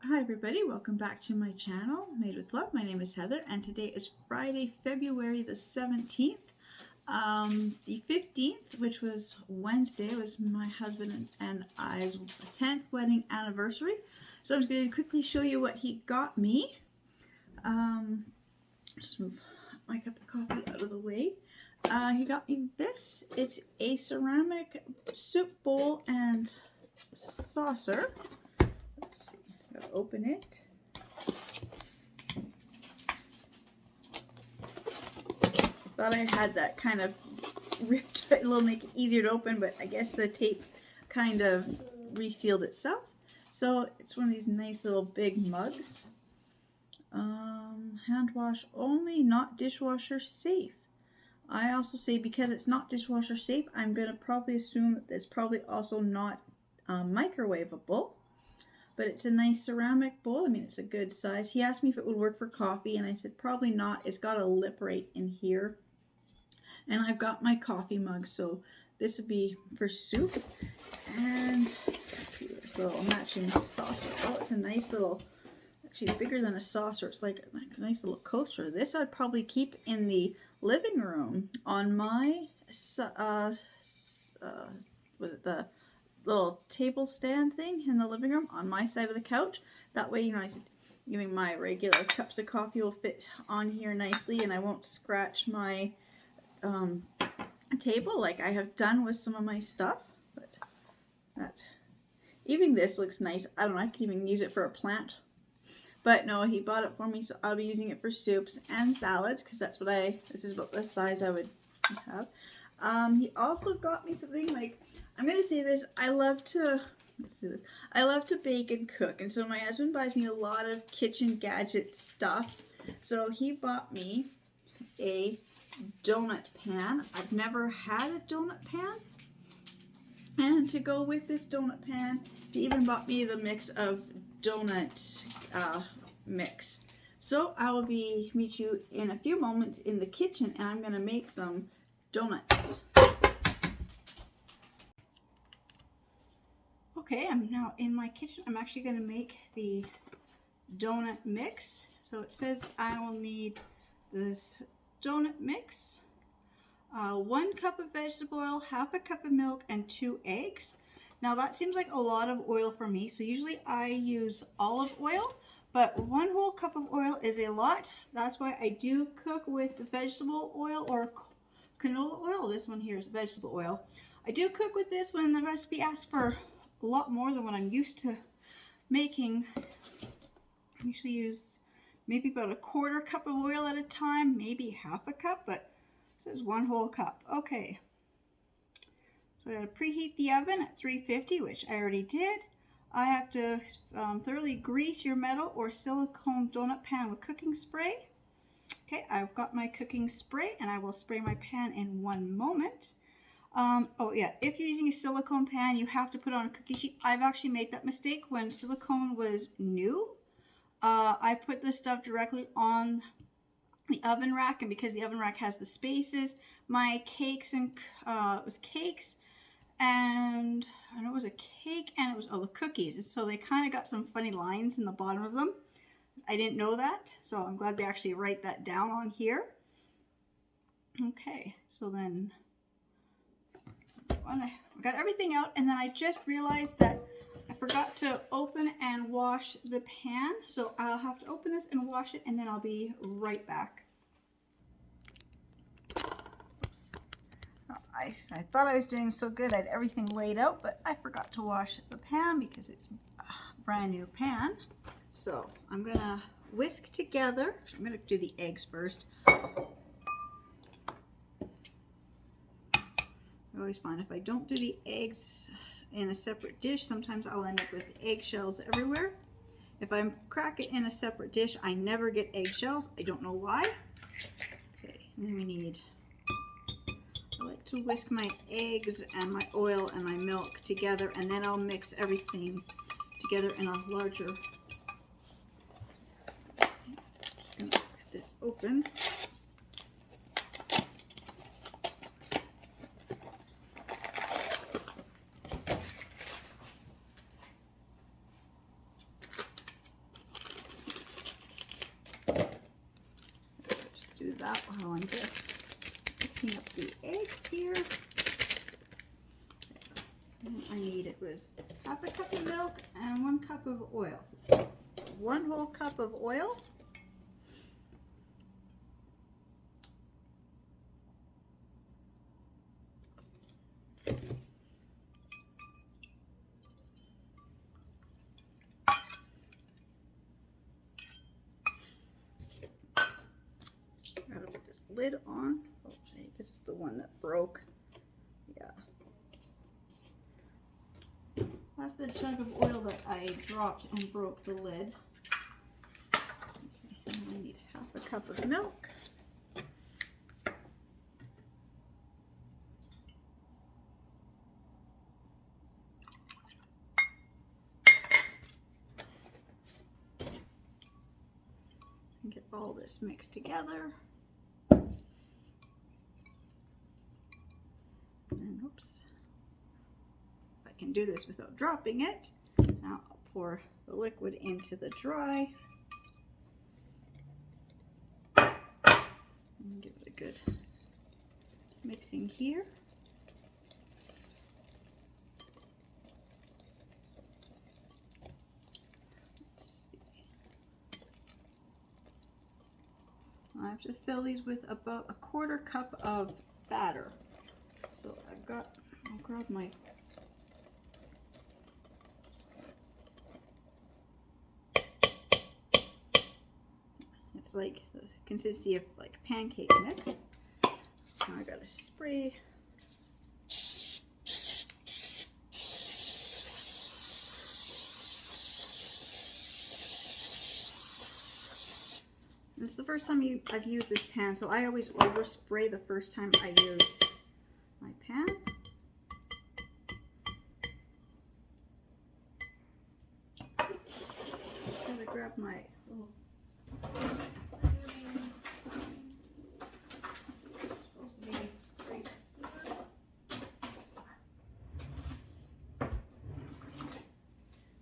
Hi everybody, welcome back to my channel, Made with Love. My name is Heather and today is Friday, February the 17th. The 15th, which was Wednesday, was my husband and I's 10th wedding anniversary. So I'm just going to quickly show you what he got me. Just move my cup of coffee out of the way. He got me this. It's a ceramic soup bowl and saucer. Let's see, gotta open it. I thought I had that kind of ripped. It'll make it easier to open, but I guess the tape kind of resealed itself. So it's one of these nice little big mugs. Hand wash only, not dishwasher safe. I also say because it's not dishwasher safe, I'm going to probably assume that it's probably also not microwavable. But it's a nice ceramic bowl. I mean, it's a good size. He asked me if it would work for coffee, and I said probably not. It's got a lip right in here. And I've got my coffee mug, so this would be for soup. And let's see, there's a little matching saucer. Oh, it's a nice little, actually bigger than a saucer. It's like a nice little coaster. This I'd probably keep in the living room on my, was it the little table stand thing in the living room on my side of the couch. That way, you know, giving my regular cups of coffee will fit on here nicely, and I won't scratch my table like I have done with some of my stuff. But that, even this looks nice. I don't know, I could even use it for a plant. But no, he bought it for me, so I'll be using it for soups and salads because that's what this is about the size I would have. He also got me something like, I'm going to say this, let's do this. I love to bake and cook, and so my husband buys me a lot of kitchen gadget stuff. So he bought me a donut pan. I've never had a donut pan. And to go with this donut pan, he even bought me the mix of donut mix. So I will meet you in a few moments in the kitchen, and I'm going to make some donuts. Okay, I'm now in my kitchen. I'm actually going to make the donut mix. So it says I will need this donut mix, 1 cup of vegetable oil, 1/2 cup of milk, and 2 eggs. Now that seems like a lot of oil for me, so usually I use olive oil, but 1 whole cup of oil is a lot. That's why I do cook with vegetable oil or canola oil. This one here is vegetable oil. I do cook with this when the recipe asks for a lot more than what I'm used to making. I usually use maybe about 1/4 cup of oil at a time, maybe 1/2 cup, but it says 1 whole cup. Okay. So I gotta preheat the oven at 350, which I already did. I have to thoroughly grease your metal or silicone donut pan with cooking spray. Okay, I've got my cooking spray, and I will spray my pan in 1 moment. Oh yeah, if you're using a silicone pan, you have to put on a cookie sheet. I've actually made that mistake when silicone was new. I put this stuff directly on the oven rack, and because the oven rack has the spaces, my cakes and it was cakes, and I know it was a cake, and it was the cookies, and so they kind of got some funny lines in the bottom of them. I didn't know that, so I'm glad they actually write that down on here. Okay, so then I got everything out, and then I just realized that I forgot to open and wash the pan, so I'll have to open this and wash it, and then I'll be right back. Oops. I thought I was doing so good, I had everything laid out, but I forgot to wash the pan because it's a brand new pan. So I'm gonna whisk together. I'm gonna do the eggs first. I always find if I don't do the eggs in a separate dish, sometimes I'll end up with eggshells everywhere. If I crack it in a separate dish, I never get eggshells. I don't know why. Okay, and then we need, I like to whisk my eggs and my oil and my milk together, and then I'll mix everything together in a larger, just gonna get this open. the eggs here. And I need, it was half a cup of milk and 1 cup of oil. So 1 whole cup of oil. Gotta put this lid on. Oh, this is the one that broke. Yeah. That's the jug of oil that I dropped and broke the lid. Okay, and I need half a cup of milk. And get all this mixed together. And oops. If I can do this without dropping it. Now I'll pour the liquid into the dry. And give it a good mixing here. I have to fill these with about a 1/4 cup of batter. So I'll grab my it's like the consistency of like pancake mix. Now I gotta spray. This is the first time I've used this pan, so I always overspray the first time I use my pan. Just gotta grab my little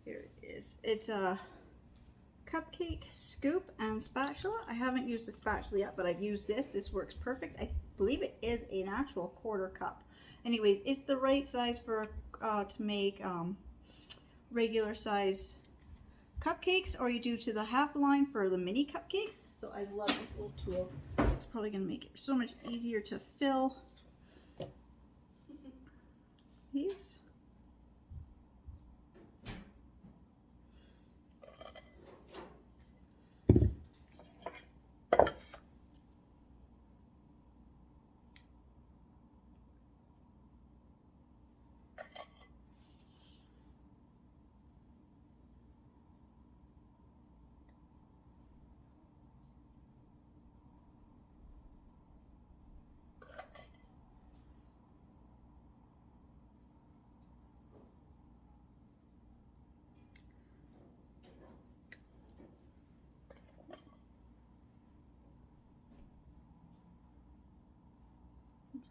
here it is. It's a cupcake scoop and spatula. I haven't used the spatula yet, but I've used this. This works perfect. I believe it is an actual 1/4 cup. Anyways, it's the right size for to make regular size cupcakes, or you do to the half line for the mini cupcakes. So I love this little tool. It's probably going to make it so much easier to fill these.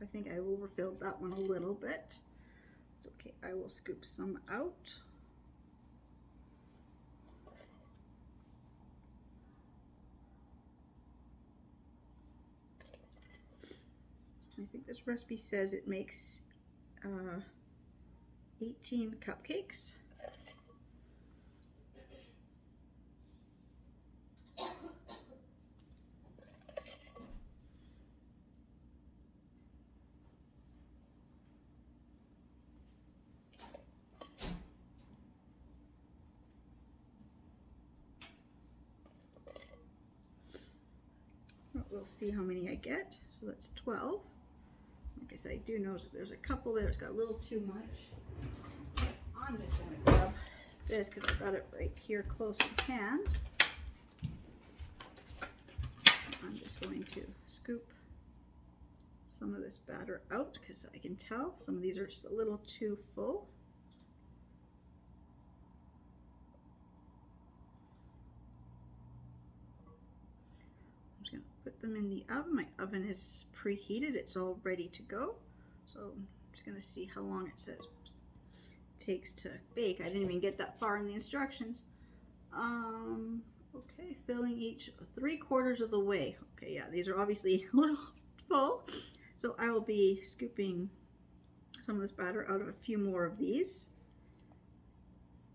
I think I overfilled that one a little bit. It's okay, I will scoop some out. I think this recipe says it makes 18 cupcakes. We'll see how many I get. So that's 12. Like I said, I do notice that there's a couple there. It's got a little too much. I'm just going to grab this because I've got it right here close at hand. I'm just going to scoop some of this batter out because I can tell some of these are just a little too full. Put them in the oven. My oven is preheated. It's all ready to go. So I'm just going to see how long it says it takes to bake. I didn't even get that far in the instructions. Okay, filling each 3/4 of the way. Okay, yeah, these are obviously a little full. So I will be scooping some of this batter out of a few more of these.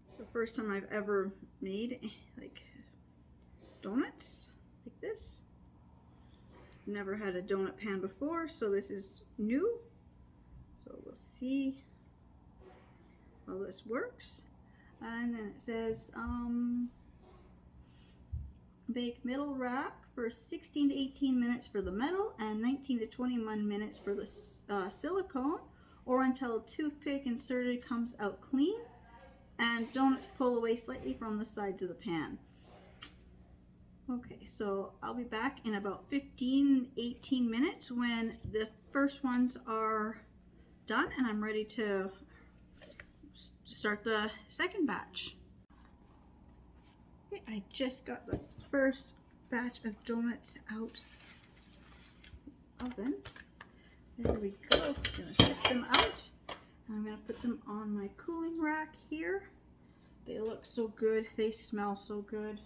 It's the first time I've ever made like donuts like this. Never had a donut pan before, so this is new. So we'll see how this works. And then it says bake middle rack for 16 to 18 minutes for the metal and 19 to 21 minutes for the silicone, or until a toothpick inserted comes out clean and donuts pull away slightly from the sides of the pan. Okay, so I'll be back in about 15-18 minutes when the first ones are done and I'm ready to start the second batch. Okay, I just got the first batch of donuts out of the oven. There we go. I'm gonna take them out. I'm gonna put them on my cooling rack here. They look so good. They smell so good.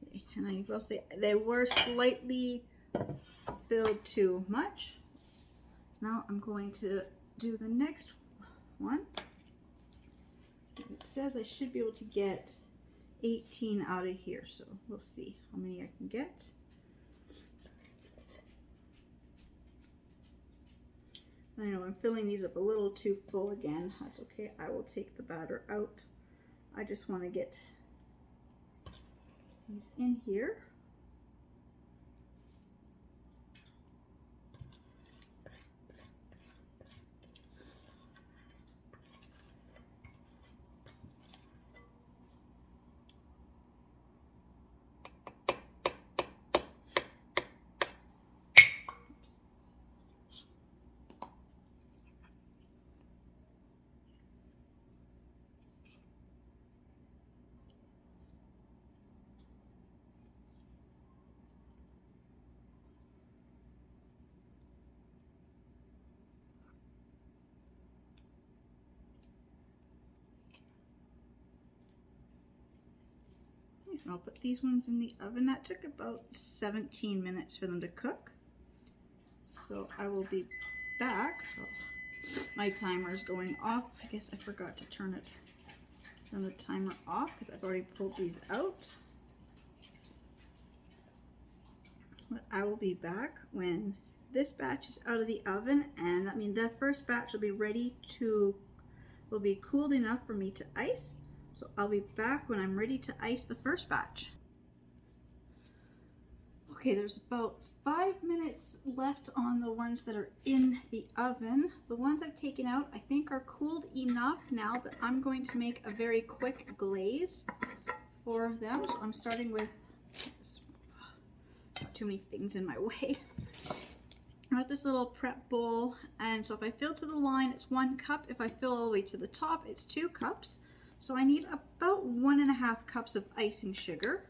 Okay, and I will say they were slightly filled too much. So now I'm going to do the next one. It says I should be able to get 18 out of here, so we'll see how many I can get. I know I'm filling these up a little too full again. That's okay. I will take the batter out. I just want to get these in here. So I'll put these ones in the oven. That took about 17 minutes for them to cook. So I will be back. Oh, my timer is going off. I guess I forgot to turn the timer off because I've already pulled these out. But I will be back when this batch is out of the oven, and I mean the first batch will be cooled enough for me to ice. So I'll be back when I'm ready to ice the first batch. Okay, there's about 5 minutes left on the ones that are in the oven. The ones I've taken out I think are cooled enough now that I'm going to make a very quick glaze for them. So I'm starting with, not too many things in my way. I got this little prep bowl, and so if I fill to the line it's 1 cup. If I fill all the way to the top it's 2 cups. So I need about 1.5 cups of icing sugar.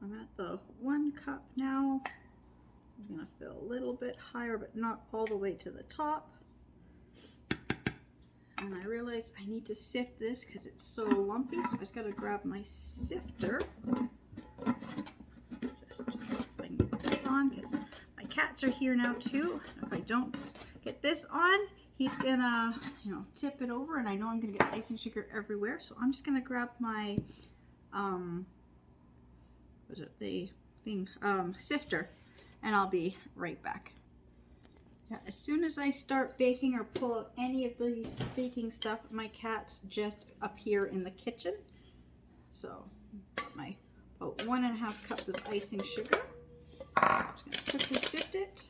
I'm at the 1 cup now. I'm gonna fill a little bit higher, but not all the way to the top. And I realized I need to sift this because it's so lumpy, so I just gotta grab my sifter. Because my cats are here now too. If I don't get this on, he's gonna, tip it over, and I know I'm gonna get icing sugar everywhere. So I'm just gonna grab my, sifter, and I'll be right back. Yeah, as soon as I start baking or pull out any of the baking stuff, my cats just appear in the kitchen. So my about 1.5 cups of icing sugar. I'm just going to quickly sift it.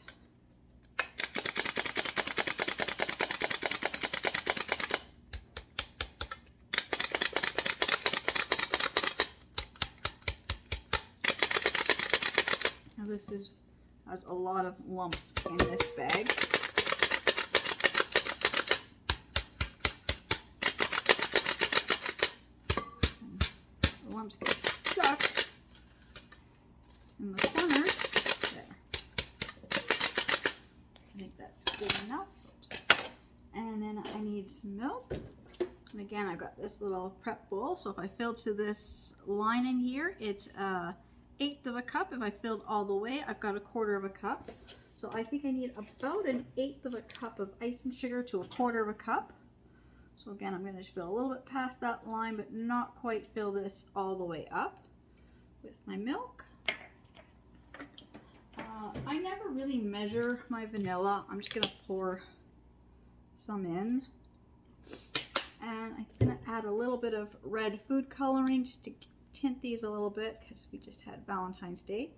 Now this has a lot of lumps in this bag. The lumps get stuck in the corners. There. again, I've got this little prep bowl. So if I fill to this line in here, it's 1/8 of a cup. If I filled all the way, I've got 1/4 of a cup. So I think I need about 1/8 of a cup of icing sugar to 1/4 of a cup. So again, I'm going to just fill a little bit past that line, but not quite fill this all the way up with my milk. I never really measure my vanilla. I'm just going to pour some in. And I'm going to add a little bit of red food coloring just to tint these a little bit because we just had Valentine's Day.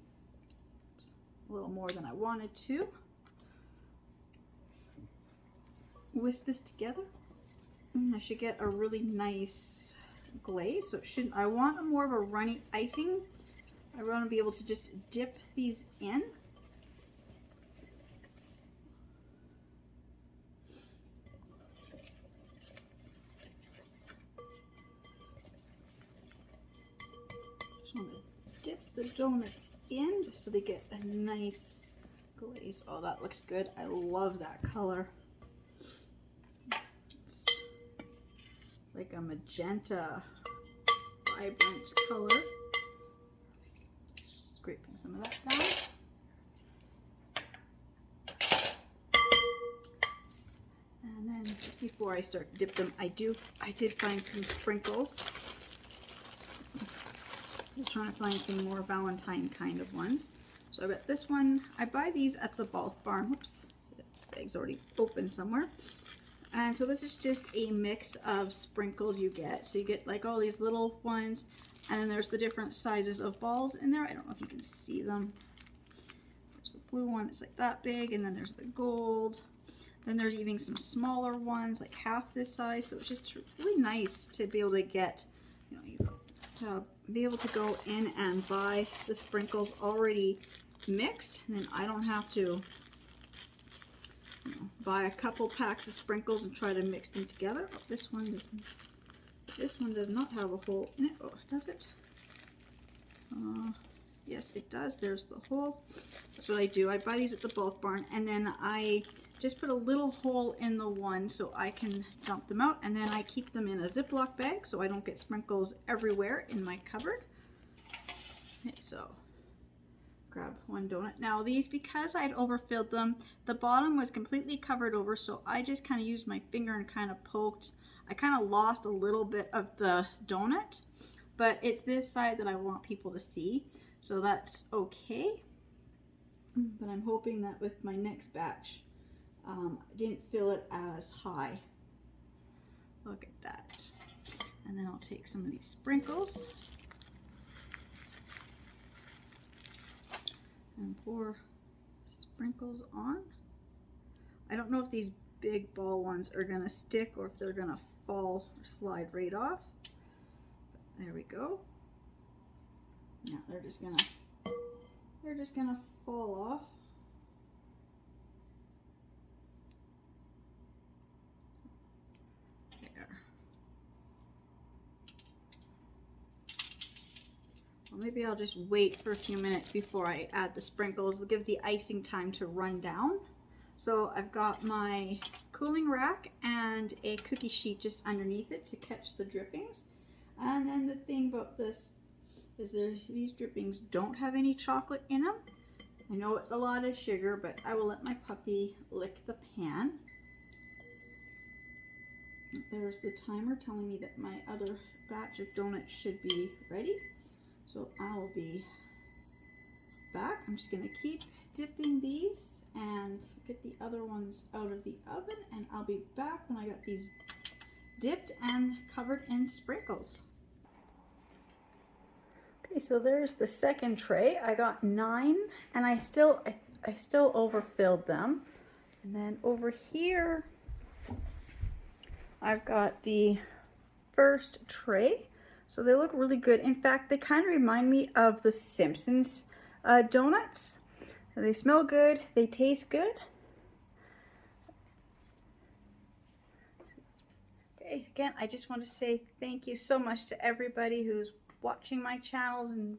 Oops, a little more than I wanted to. Whisk this together. I should get a really nice glaze. So it shouldn't, I want more of a runny icing. I want to be able to just dip these in. Just want to dip the donuts in just so they get a nice glaze. Oh, that looks good. I love that color. It's like a magenta, vibrant color. Scraping some of that down. And then just before I start to dip them, I did find some sprinkles. Just trying to find some more Valentine kind of ones. So I got this one. I buy these at the Bulk Barn. Whoops, this bag's already open somewhere. And so this is just a mix of sprinkles you get. So you get like all these little ones, and then there's the different sizes of balls in there. I don't know if you can see them. There's the blue one, it's like that big, and then there's the gold. Then there's even some smaller ones, like half this size. So it's just really nice to be able to get, you know, to be able to go in and buy the sprinkles already mixed, and then I don't have to buy a couple packs of sprinkles and try to mix them together. Oh, this one does not have a hole in it. Oh, does it? Yes, it does. There's the hole. That's what I do. I buy these at the Bulk Barn, and then I just put a little hole in the one so I can dump them out, and then I keep them in a Ziploc bag so I don't get sprinkles everywhere in my cupboard. Okay, so grab one donut. Now these, because I'd overfilled them, the bottom was completely covered over, so I just kind of used my finger and kind of poked. I kind of lost a little bit of the donut, but it's this side that I want people to see, so that's okay. But I'm hoping that with my next batch, I didn't fill it as high. Look at that. And then I'll take some of these sprinkles and pour sprinkles on. I don't know if these big ball ones are gonna stick or if they're gonna fall or slide right off. But there we go. Yeah, they're just gonna fall off. There. Well, maybe I'll just wait for a few minutes before I add the sprinkles. We'll give the icing time to run down. So I've got my cooling rack and a cookie sheet just underneath it to catch the drippings. And then the thing about this is these drippings don't have any chocolate in them. I know it's a lot of sugar, but I will let my puppy lick the pan. There's the timer telling me that my other batch of donuts should be ready. So I'll be back. I'm just gonna keep dipping these and get the other ones out of the oven, and I'll be back when I got these dipped and covered in sprinkles. Okay, so there's the second tray. I got 9, and I still overfilled them. And then over here, I've got the first tray. So they look really good. In fact, they kind of remind me of the Simpsons donuts. They smell good, they taste good. Okay, again, I just want to say thank you so much to everybody who's watching my channels and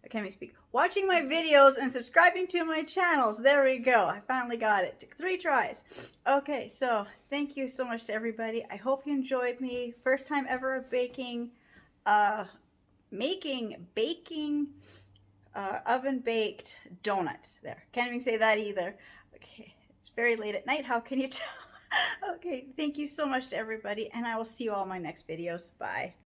I can't even speak. Watching my videos and subscribing to my channels. There we go. I finally got it. Took 3 tries. Okay, so thank you so much to everybody. I hope you enjoyed me. First time ever baking, baking oven baked donuts. There. Can't even say that either. Okay, it's very late at night. How can you tell? Okay, thank you so much to everybody, and I will see you all in my next videos. Bye.